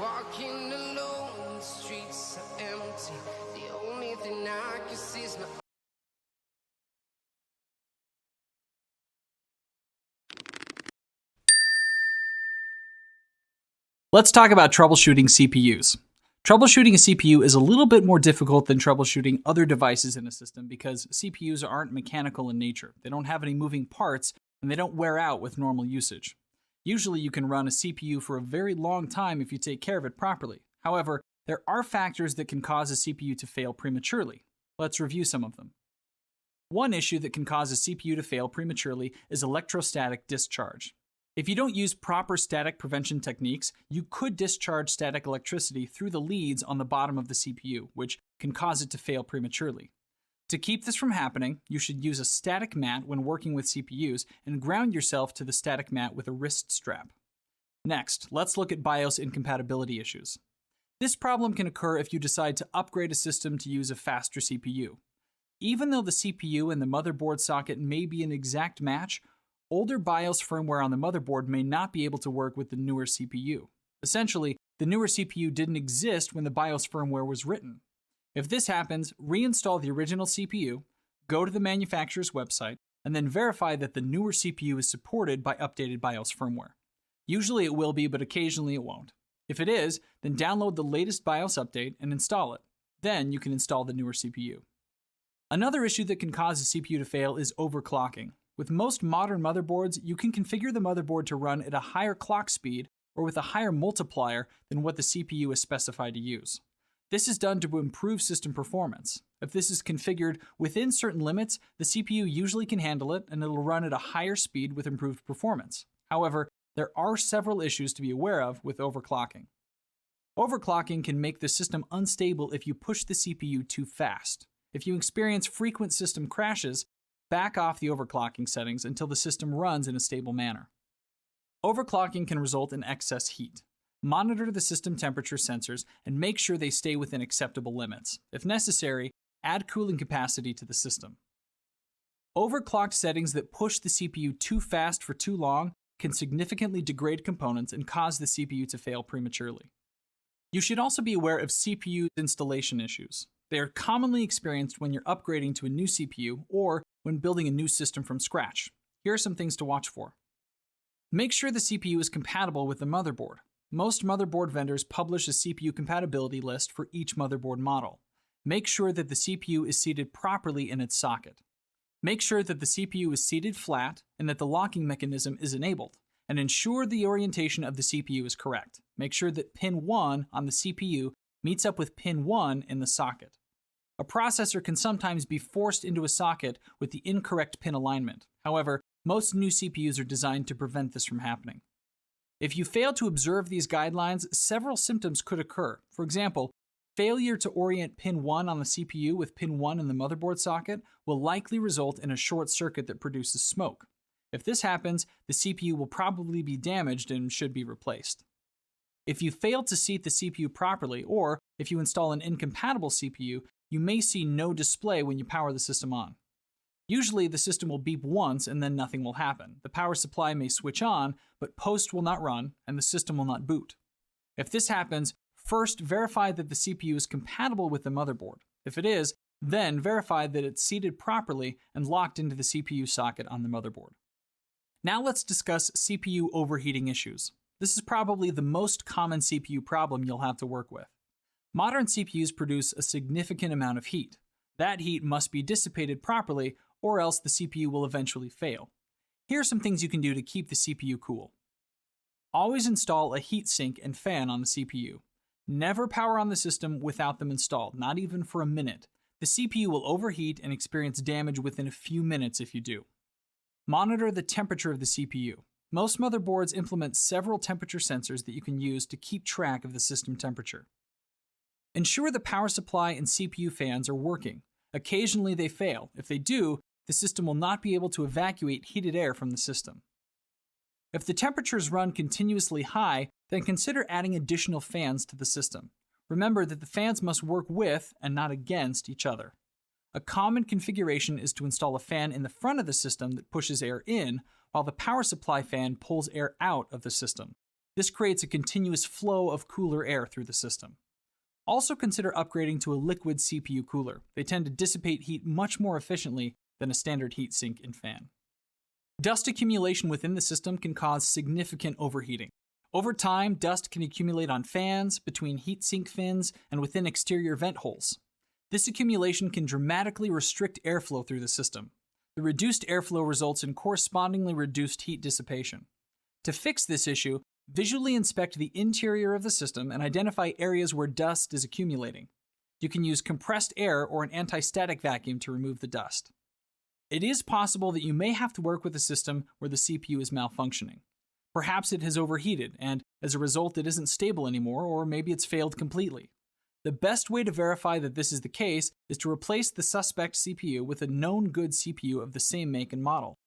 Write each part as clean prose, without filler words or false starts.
Walking alone, the streets are empty. The only thing I can see is my Let's talk about troubleshooting CPUs. Troubleshooting a CPU is a little bit more difficult than troubleshooting other devices in a system because CPUs aren't mechanical in nature. They don't have any moving parts and they don't wear out with normal usage. Usually you can run a CPU for a very long time if you take care of it properly. However, there are factors that can cause a CPU to fail prematurely. Let's review some of them. One issue that can cause a CPU to fail prematurely is electrostatic discharge. If you don't use proper static prevention techniques, you could discharge static electricity through the leads on the bottom of the CPU, which can cause it to fail prematurely. To keep this from happening, you should use a static mat when working with CPUs and ground yourself to the static mat with a wrist strap. Next, let's look at BIOS incompatibility issues. This problem can occur if you decide to upgrade a system to use a faster CPU. Even though the CPU and the motherboard socket may be an exact match, older BIOS firmware on the motherboard may not be able to work with the newer CPU. Essentially, the newer CPU didn't exist when the BIOS firmware was written. If this happens, reinstall the original CPU, go to the manufacturer's website, and then verify that the newer CPU is supported by updated BIOS firmware. Usually it will be, but occasionally it won't. If it is, then download the latest BIOS update and install it. Then you can install the newer CPU. Another issue that can cause a CPU to fail is overclocking. With most modern motherboards, you can configure the motherboard to run at a higher clock speed or with a higher multiplier than what the CPU is specified to use. This is done to improve system performance. If this is configured within certain limits, the CPU usually can handle it and it'll run at a higher speed with improved performance. However, there are several issues to be aware of with overclocking. Overclocking can make the system unstable if you push the CPU too fast. If you experience frequent system crashes, back off the overclocking settings until the system runs in a stable manner. Overclocking can result in excess heat. Monitor the system temperature sensors and make sure they stay within acceptable limits. If necessary, add cooling capacity to the system. Overclocked settings that push the CPU too fast for too long can significantly degrade components and cause the CPU to fail prematurely. You should also be aware of CPU installation issues. They are commonly experienced when you're upgrading to a new CPU or when building a new system from scratch. Here are some things to watch for. Make sure the CPU is compatible with the motherboard. Most motherboard vendors publish a CPU compatibility list for each motherboard model. Make sure that the CPU is seated properly in its socket. Make sure that the CPU is seated flat and that the locking mechanism is enabled, and ensure the orientation of the CPU is correct. Make sure that pin 1 on the CPU meets up with pin 1 in the socket. A processor can sometimes be forced into a socket with the incorrect pin alignment. However, most new CPUs are designed to prevent this from happening. If you fail to observe these guidelines, several symptoms could occur. For example, failure to orient pin 1 on the CPU with pin 1 in the motherboard socket will likely result in a short circuit that produces smoke. If this happens, the CPU will probably be damaged and should be replaced. If you fail to seat the CPU properly, or if you install an incompatible CPU, you may see no display when you power the system on. Usually, the system will beep once and then nothing will happen. The power supply may switch on, but post will not run and the system will not boot. If this happens, first verify that the CPU is compatible with the motherboard. If it is, then verify that it's seated properly and locked into the CPU socket on the motherboard. Now let's discuss CPU overheating issues. This is probably the most common CPU problem you'll have to work with. Modern CPUs produce a significant amount of heat. That heat must be dissipated properly, or else the CPU will eventually fail. Here are some things you can do to keep the CPU cool. Always install a heatsink and fan on the CPU. Never power on the system without them installed, not even for a minute. The CPU will overheat and experience damage within a few minutes if you do. Monitor the temperature of the CPU. Most motherboards implement several temperature sensors that you can use to keep track of the system temperature. Ensure the power supply and CPU fans are working. Occasionally they fail. If they do, the system will not be able to evacuate heated air from the system. If the temperatures run continuously high, then consider adding additional fans to the system. Remember that the fans must work with and not against each other. A common configuration is to install a fan in the front of the system that pushes air in, while the power supply fan pulls air out of the system. This creates a continuous flow of cooler air through the system. Also consider upgrading to a liquid CPU cooler. They tend to dissipate heat much more efficiently than a standard heatsink and fan. Dust accumulation within the system can cause significant overheating. Over time, dust can accumulate on fans, between heatsink fins, and within exterior vent holes. This accumulation can dramatically restrict airflow through the system. The reduced airflow results in correspondingly reduced heat dissipation. To fix this issue, visually inspect the interior of the system and identify areas where dust is accumulating. You can use compressed air or an anti-static vacuum to remove the dust. It is possible that you may have to work with a system where the CPU is malfunctioning. Perhaps it has overheated, and as a result, it isn't stable anymore, or maybe it's failed completely. The best way to verify that this is the case is to replace the suspect CPU with a known good CPU of the same make and model.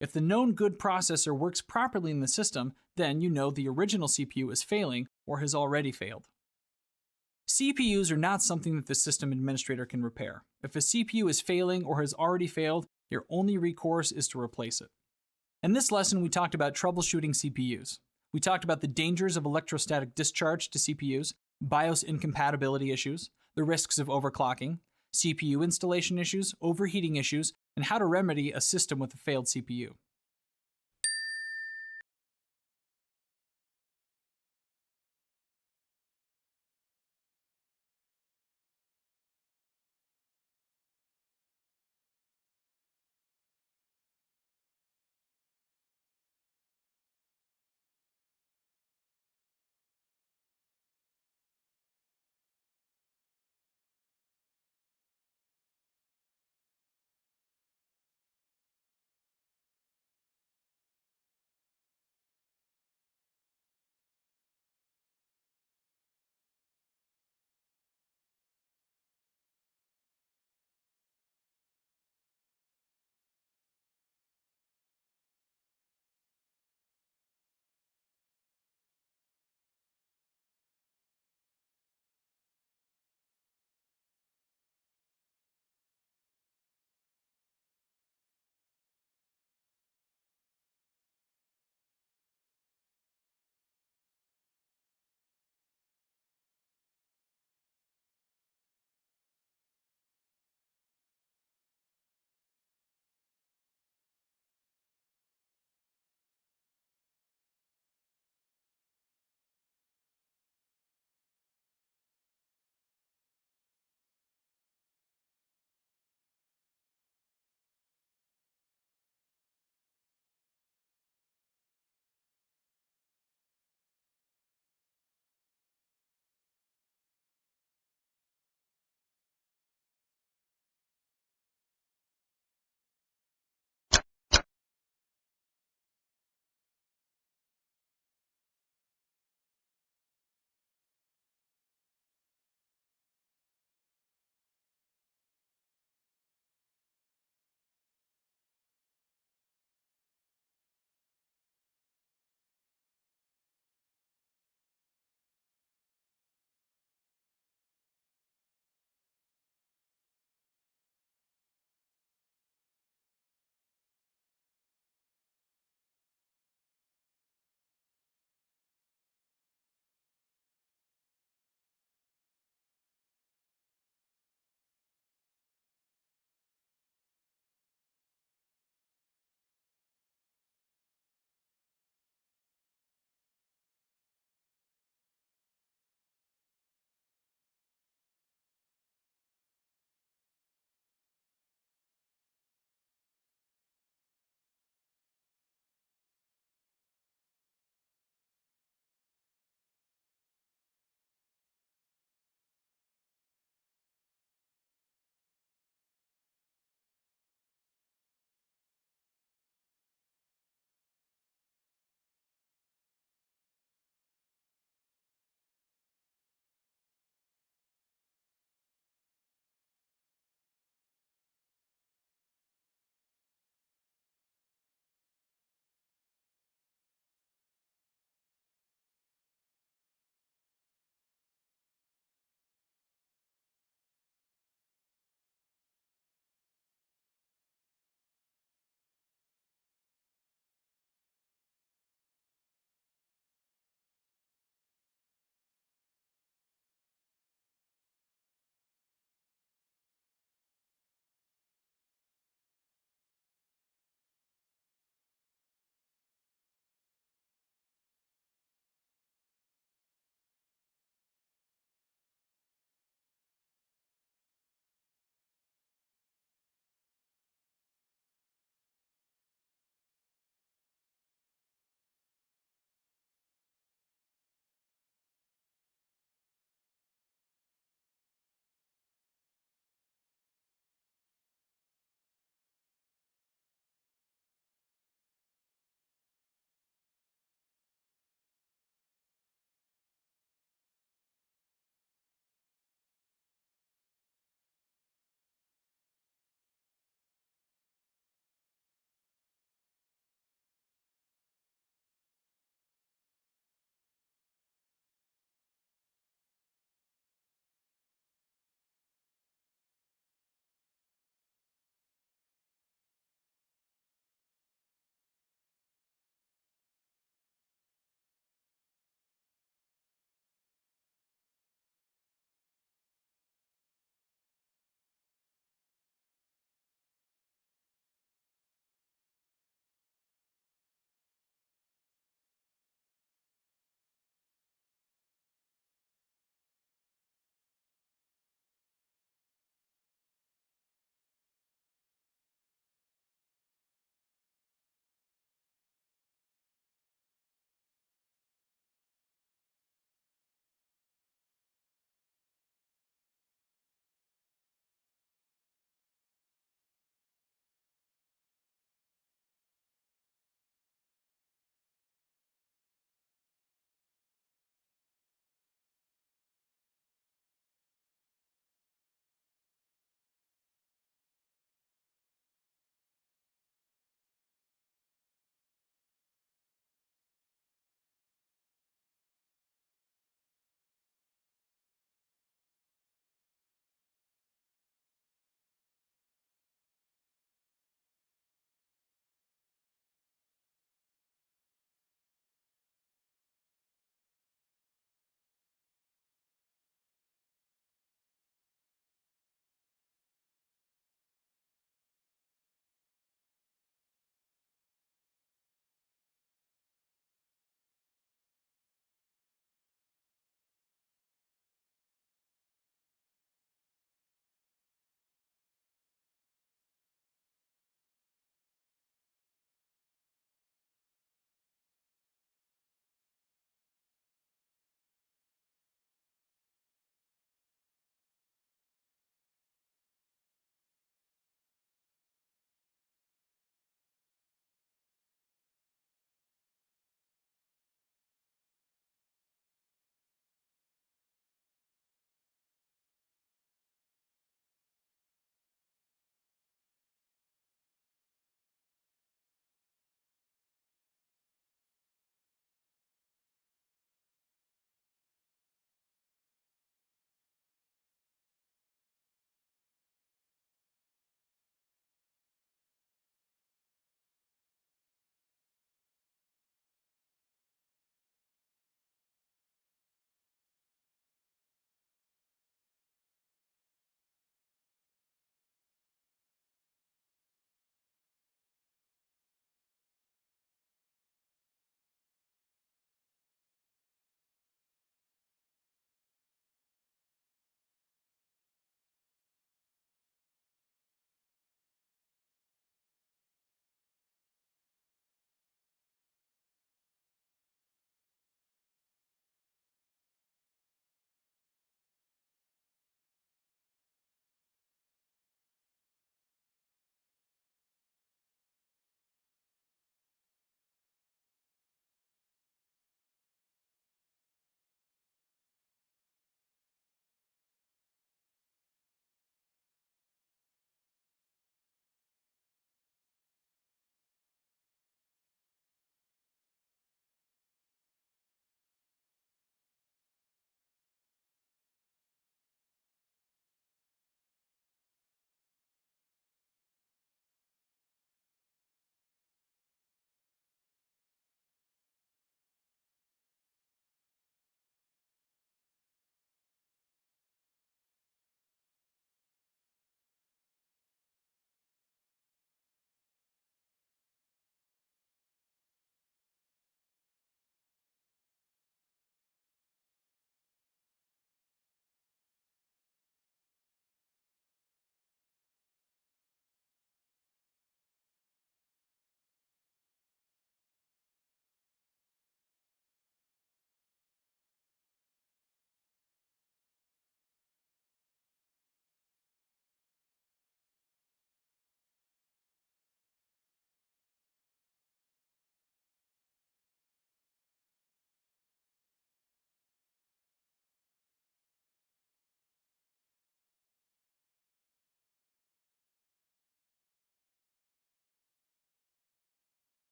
If the known good processor works properly in the system, then you know the original CPU is failing or has already failed. CPUs are not something that the system administrator can repair. If a CPU is failing or has already failed, your only recourse is to replace it. In this lesson, we talked about troubleshooting CPUs. We talked about the dangers of electrostatic discharge to CPUs, BIOS incompatibility issues, the risks of overclocking, CPU installation issues, overheating issues, and how to remedy a system with a failed CPU.